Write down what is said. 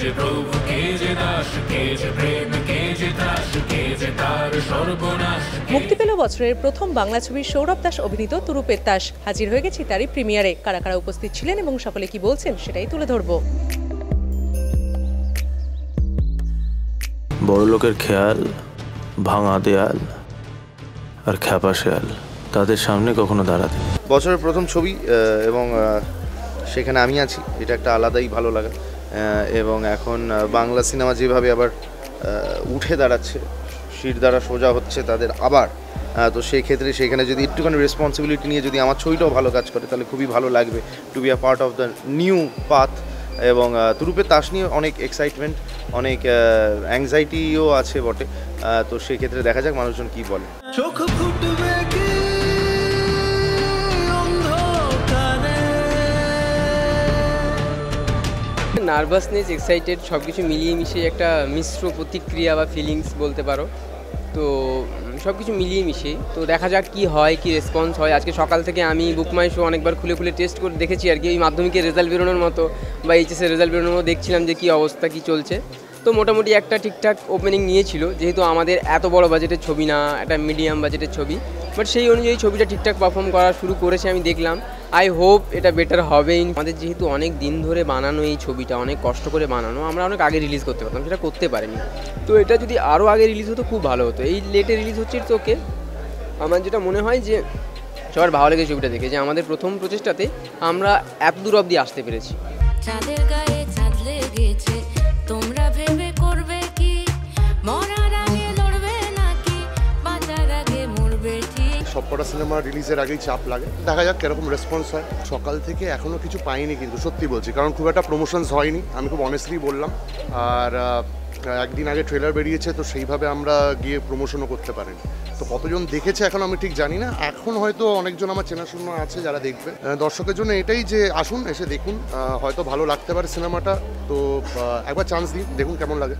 যে প্রভু, কে যে দাস, কে যে প্রেম, কে যে ত্রাস, কে যে তার সর্বনাশ। মুক্তি পেল বছরের প্রথম বাংলা ছবির সৌরভ দাস অভিনীত তুরুপের তাস। হাজির হয়ে গেছি তারই প্রিমিয়ারে। কারা কারা উপস্থিত ছিলেন এবং সকলে কি বলছেন সেটাই তুলে ধরবো। বড় লোকের খেয়াল, ভাঙা দেয়াল আর খ্যাপা শেয়াল তাদের সামনে কখনো দাঁড়াতে। বছরের প্রথম ছবি এবং সেখানে আমি আছি, এটা একটা আলাদাই ভালো লাগা। এবং এখন বাংলা সিনেমা যেভাবে আবার উঠে দাঁড়াচ্ছে, শির দ্বারা সোজা হচ্ছে তাদের আবার, তো সেই ক্ষেত্রে সেখানে যদি একটুখানি রেসপন্সিবিলিটি নিয়ে যদি আমার ছবিটাও ভালো কাজ করে তাহলে খুবই ভালো লাগবে to be a part of the new path. এবং তুরুপের তাস নিয়ে অনেক এক্সাইটমেন্ট, অনেক অ্যাংজাইটিও আছে বটে। তো সেক্ষেত্রে দেখা যাক মানুষজন কী বলে। নার্ভাসনেস, এক্সাইটেড সব কিছু মিলিয়ে মিশিয়ে একটা মিশ্র প্রতিক্রিয়া বা ফিলিংস বলতে পারো। তো সব কিছু মিলিয়ে মিশিয়ে তো দেখা যাক কি হয়, কি রেসপন্স হয়। আজকে সকাল থেকে আমি বুক মাই শো অনেকবার খুলে খুলে টেস্ট করে দেখেছি আর কি, এই মাধ্যমিকের রেজাল্ট বেরোনোর মতো বা এইচএসের রেজাল্ট বেরোনোর মতো দেখছিলাম যে কী অবস্থা, কী চলছে। তো মোটামুটি একটা ঠিকঠাক ওপেনিং নিয়েছিল, যেহেতু আমাদের এত বড় বাজেটের ছবি না, একটা মিডিয়াম বাজেটের ছবি, বাট সেই অনুযায়ী ছবিটা ঠিকঠাক পারফর্ম করা শুরু করেছে আমি দেখলাম। আই হোপ এটা বেটার হবে। আমাদের যেহেতু অনেক দিন ধরে বানানো এই ছবিটা, অনেক কষ্ট করে বানানো, আমরা অনেক আগে রিলিজ করতে পারতাম, সেটা করতে পারিনি। তো এটা যদি আরও আগে রিলিজ হতো খুব ভালো হতো। এই লেটে রিলিজ হচ্ছে ইটস ওকে। আমার যেটা মনে হয় যে সবার ভালো লেগেছে ছবিটা দেখে, যে আমাদের প্রথম প্রচেষ্টাতে আমরা এত দূর অবধি আসতে পেরেছি। চাঁদের গায়ে চাঁদ লেগেছে, তোমরা ভেবে করবে কি, মরার আগে লড়বে নাকি বাঁচার আগে মরবে ঠিক। সবকটা সিনেমা রিলিজের আগেই চাপ লাগে, দেখা যাক কিরকম রেসপন্স হয়। সকাল থেকে এখনও কিছু পাইনি কিন্তু সত্যি বলছি, কারণ খুব একটা প্রমোশনস হয়নি, আমি খুব অনেস্টলি বললাম। আর একদিন আগে ট্রেলার বেরিয়েছে, তো সেইভাবে আমরা গিয়ে প্রমোশনও করতে পারিনি। তো কতজন দেখেছে এখন আমি ঠিক জানি না। এখন হয়তো অনেকজন আমার চেনাশোনা আছে যারা দেখবে। দর্শকের জন্য এটাই যে আসুন, এসে দেখুন, হয়তো ভালো লাগতে পারে সিনেমাটা। তো একবার চান্স দিন, দেখুন কেমন লাগে।